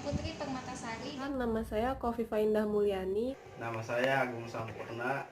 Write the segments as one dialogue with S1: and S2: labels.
S1: Putri Permatasari.
S2: Nama saya Kofifa Indah Mulyani.
S3: Nama saya Agung Sampurna.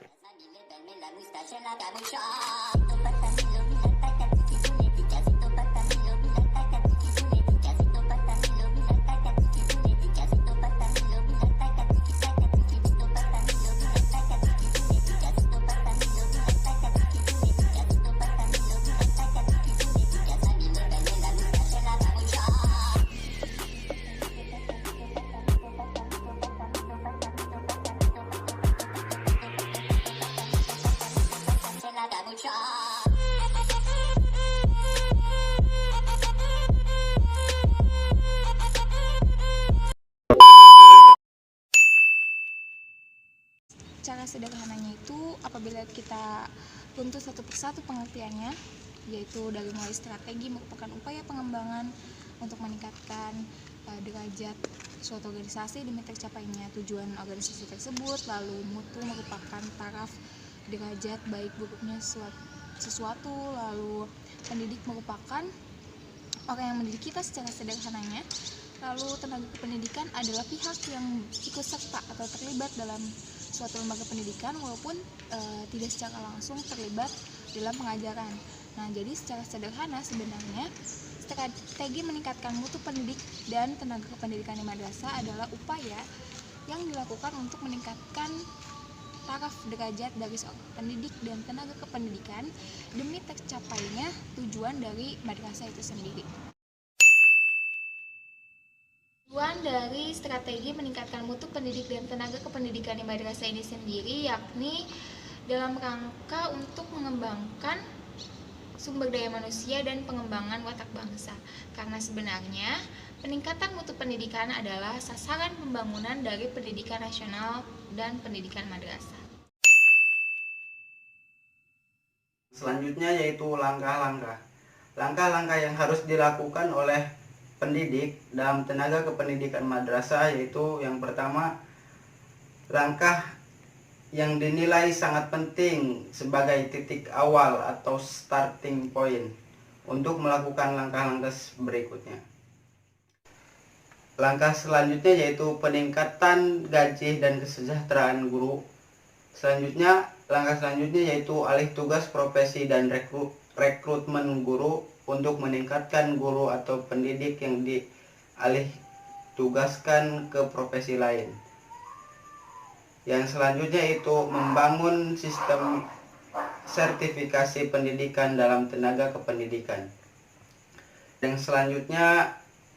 S1: Cara sederhananya itu apabila kita runtuh satu persatu pengertiannya, yaitu dari mulai strategi merupakan upaya pengembangan untuk meningkatkan derajat suatu organisasi demi tercapainya tujuan organisasi tersebut. Lalu mutu merupakan taraf derajat baik buruknya sesuatu. Lalu pendidik merupakan orang yang mendidik kita secara sederhananya. Lalu tenaga kependidikan adalah pihak yang ikut serta atau terlibat dalam suatu lembaga pendidikan walaupun tidak secara langsung terlibat dalam pengajaran. Nah, jadi secara sederhana sebenarnya strategi meningkatkan mutu pendidik dan tenaga kependidikan di madrasah adalah upaya yang dilakukan untuk meningkatkan taraf derajat dari seorang pendidik dan tenaga kependidikan demi tercapainya tujuan dari madrasah itu sendiri. Tujuan dari strategi meningkatkan mutu pendidik dan tenaga kependidikan di madrasah ini sendiri yakni dalam rangka untuk mengembangkan sumber daya manusia dan pengembangan watak bangsa. Karena sebenarnya peningkatan mutu pendidikan adalah sasaran pembangunan dari pendidikan nasional dan pendidikan madrasah.
S3: Selanjutnya yaitu langkah-langkah. Langkah-langkah yang harus dilakukan oleh pendidik dalam tenaga kependidikan madrasah yaitu yang pertama, langkah yang dinilai sangat penting sebagai titik awal atau starting point untuk melakukan langkah-langkah berikutnya. Langkah selanjutnya yaitu peningkatan gaji dan kesejahteraan guru. Langkah selanjutnya yaitu alih tugas profesi dan rekrutmen guru untuk meningkatkan guru atau pendidik yang dialih tugaskan ke profesi lain. Yang selanjutnya itu membangun sistem sertifikasi pendidikan dalam tenaga kependidikan.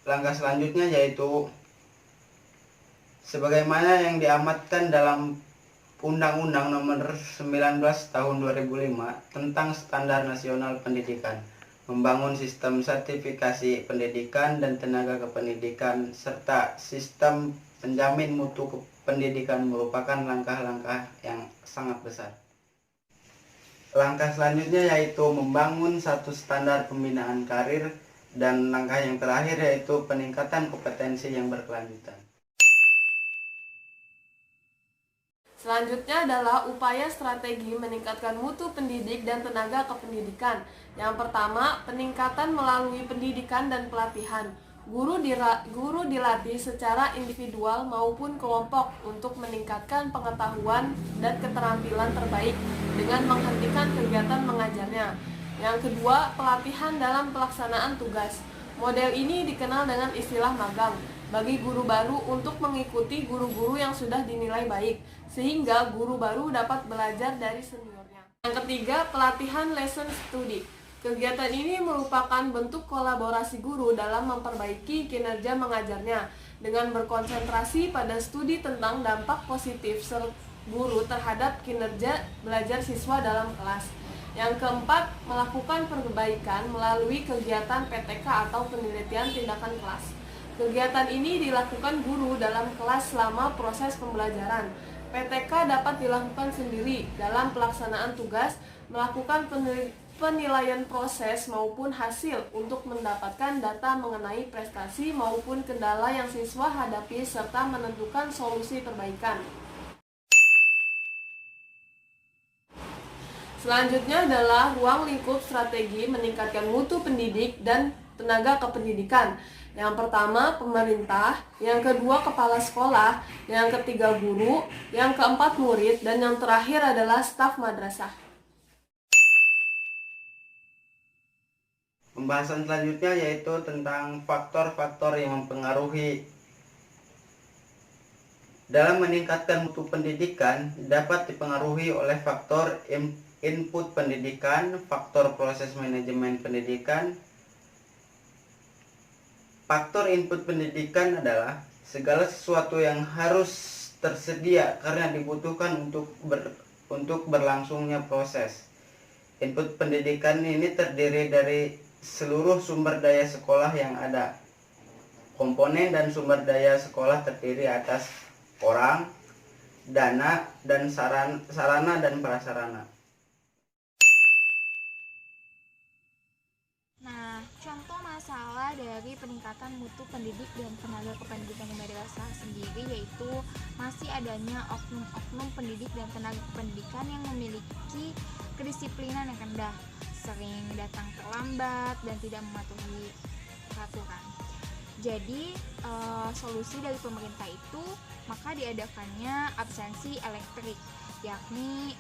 S3: Langkah selanjutnya yaitu sebagaimana yang diamatkan dalam Undang-Undang Nomor 19 Tahun 2005 tentang Standar Nasional Pendidikan, membangun sistem sertifikasi pendidikan dan tenaga kependidikan serta sistem penjamin mutu pendidikan merupakan langkah-langkah yang sangat besar. Langkah selanjutnya yaitu membangun satu standar pembinaan karir, dan langkah yang terakhir yaitu peningkatan kompetensi yang berkelanjutan.
S2: Selanjutnya adalah upaya strategi meningkatkan mutu pendidik dan tenaga kependidikan. Yang pertama, peningkatan melalui pendidikan dan pelatihan. Guru dilatih secara individual maupun kelompok untuk meningkatkan pengetahuan dan keterampilan terbaik dengan menghentikan kegiatan mengajarnya. Yang kedua, pelatihan dalam pelaksanaan tugas. Model ini dikenal dengan istilah magang bagi guru baru untuk mengikuti guru-guru yang sudah dinilai baik, sehingga guru baru dapat belajar dari seniornya. Yang ketiga, pelatihan lesson study. Kegiatan ini merupakan bentuk kolaborasi guru dalam memperbaiki kinerja mengajarnya dengan berkonsentrasi pada studi tentang dampak positif guru terhadap kinerja belajar siswa dalam kelas. Yang keempat, melakukan perbaikan melalui kegiatan PTK atau penelitian tindakan kelas. Kegiatan ini dilakukan guru dalam kelas selama proses pembelajaran. PTK dapat dilakukan sendiri dalam pelaksanaan tugas, melakukan penilaian proses maupun hasil untuk mendapatkan data mengenai prestasi maupun kendala yang siswa hadapi serta menentukan solusi perbaikan. Selanjutnya adalah ruang lingkup strategi meningkatkan mutu pendidik dan tenaga kependidikan. Yang pertama, pemerintah, yang kedua, kepala sekolah, yang ketiga, guru, yang keempat, murid, dan yang terakhir adalah staf madrasah.
S3: Pembahasan selanjutnya yaitu tentang faktor-faktor yang mempengaruhi dalam meningkatkan mutu pendidikan dapat dipengaruhi oleh faktor input pendidikan, faktor proses manajemen pendidikan. Faktor input pendidikan adalah segala sesuatu yang harus tersedia karena dibutuhkan untuk berlangsungnya proses. Input pendidikan ini terdiri dari seluruh sumber daya sekolah yang ada. Komponen dan sumber daya sekolah terdiri atas orang, dana, dan sarana dan prasarana.
S1: Nah, contoh masalah dari peningkatan mutu pendidik dan tenaga kependidikan di madrasah sendiri yaitu masih adanya oknum-oknum pendidik dan tenaga kependidikan yang memiliki kedisiplinan yang rendah, sering datang terlambat dan tidak mematuhi peraturan. Jadi, solusi dari pemerintah itu maka diadakannya absensi elektrik, yakni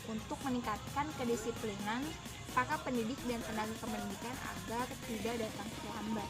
S1: untuk meningkatkan kedisiplinan para pendidik dan tenaga kependidikan agar tidak datang terlambat.